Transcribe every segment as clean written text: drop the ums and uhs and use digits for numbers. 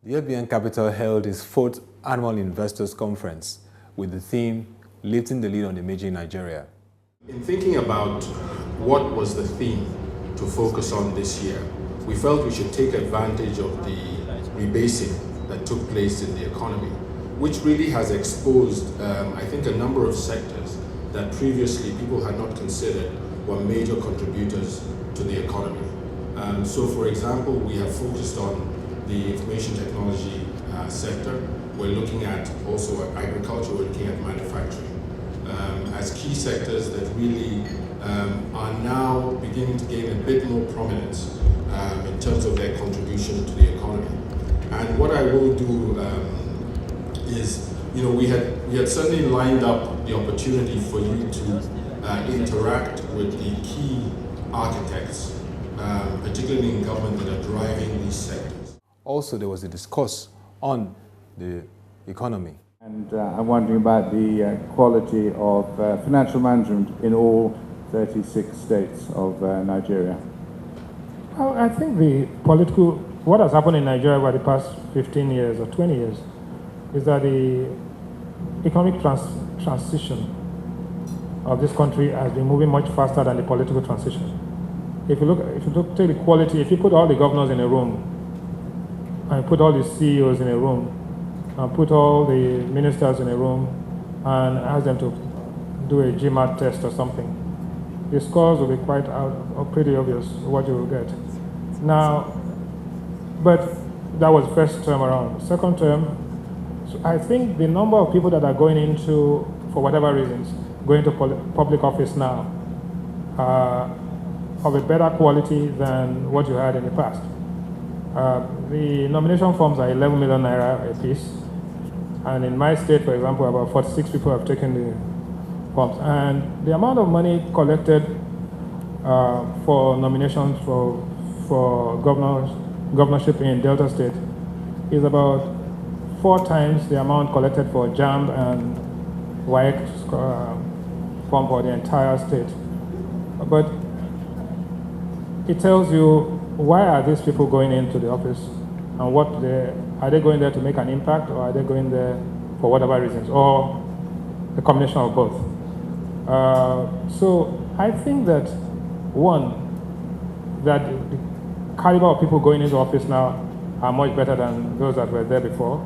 The FBN Capital held its 4th annual investors conference with the theme Lifting the Lead on Emerging Nigeria. In thinking about what was the theme to focus on this year, we felt we should take advantage of the rebasing that took place in the economy, which really has exposed, I think, a number of sectors that previously people had not considered were major contributors to the economy. So, for example, we have focused on the information technology sector. We're looking at also agriculture, we're looking at manufacturing as key sectors that really are now beginning to gain a bit more prominence in terms of their contribution to the economy. And what I will do is, we had certainly lined up the opportunity for you to interact with the key architects, particularly in government, that are driving these sectors. Also, there was a discourse on the economy. And I'm wondering about the quality of financial management in all 36 states of Nigeria. Well, I think what has happened in Nigeria over the past 15 years or 20 years is that the economic transition of this country has been moving much faster than the political transition. If you take the quality, if you put all the governors in a room, and put all the CEOs in a room, and put all the ministers in a room, and ask them to do a GMAT test or something, the scores will be quite pretty obvious what you will get. Now, but that was first term around. Second term, so I think the number of people that are going into, for whatever reasons, going to public office now are of a better quality than what you had in the past. The nomination forms are 11 million naira a piece, and in my state, for example, about 46 people have taken the forms. And the amount of money collected for nominations for governorship in Delta State is about 4 times the amount collected for JAMB and WAEC form for the entire state. But it tells you, why are these people going into the office, and are they going there to make an impact, or are they going there for whatever reasons, or a combination of both? So I think that, one, that the caliber of people going into office now are much better than those that were there before,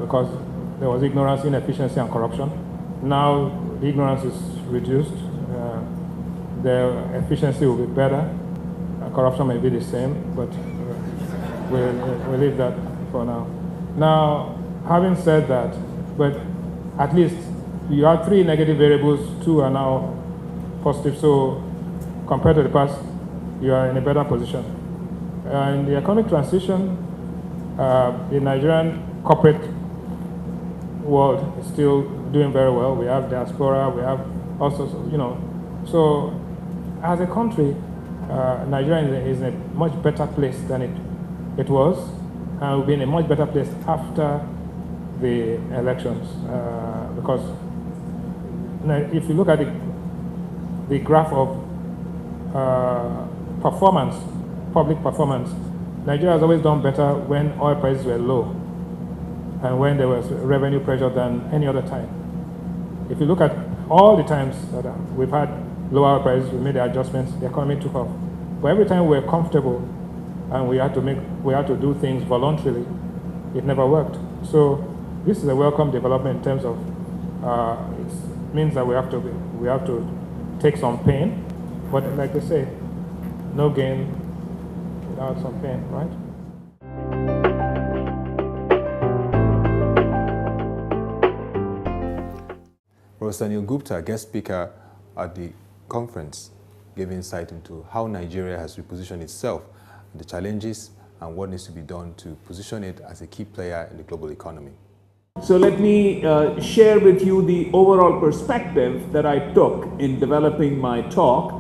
because there was ignorance, inefficiency, and corruption. Now the ignorance is reduced, their efficiency will be better. Corruption may be the same, but we'll leave that for now. Now, having said that, but at least you have 3 negative variables, 2 are now positive, so compared to the past, you are in a better position. In the economic transition, the Nigerian corporate world is still doing very well. We have diaspora, we have also, so as a country, Nigeria is in a much better place than it was, and will be in a much better place after the elections. Because if you look at the graph of performance, public performance, Nigeria has always done better when oil prices were low and when there was revenue pressure than any other time. If you look at all the times that we've had lower prices, we made the adjustments, the economy took off. But every time we were comfortable and we had to do things voluntarily, it never worked. So this is a welcome development in terms of it means that we have to take some pain, but like they say, no gain without some pain, right? Prof Anil Gupta, guest speaker at the conference, gave insight into how Nigeria has repositioned itself, the challenges, and what needs to be done to position it as a key player in the global economy. So let me share with you the overall perspective that I took in developing my talk,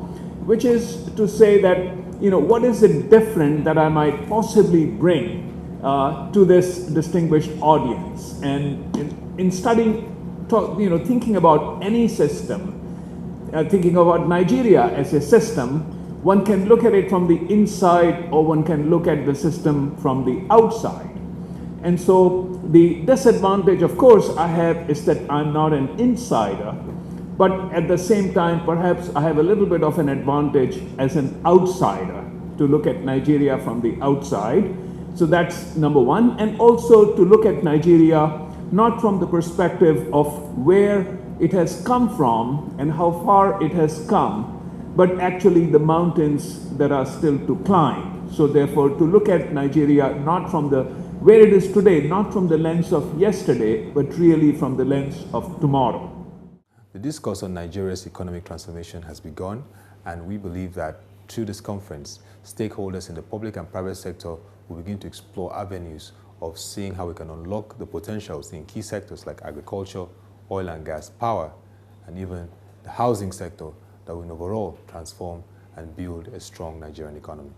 which is to say that, what is it different that I might possibly bring to this distinguished audience? And in studying, thinking about any system, thinking about Nigeria as a system, one can look at it from the inside or one can look at the system from the outside. And so the disadvantage, of course, I have is that I'm not an insider, but at the same time, perhaps I have a little bit of an advantage as an outsider to look at Nigeria from the outside. So that's number one. And also to look at Nigeria not from the perspective of where it has come from and how far it has come, but actually the mountains that are still to climb. So therefore, to look at Nigeria not from the where it is today, not from the lens of yesterday, but really from the lens of tomorrow. The discourse on Nigeria's economic transformation has begun, and we believe that through this conference, stakeholders in the public and private sector will begin to explore avenues of seeing how we can unlock the potentials in key sectors like agriculture, oil and gas, power, and even the housing sector that will overall transform and build a strong Nigerian economy.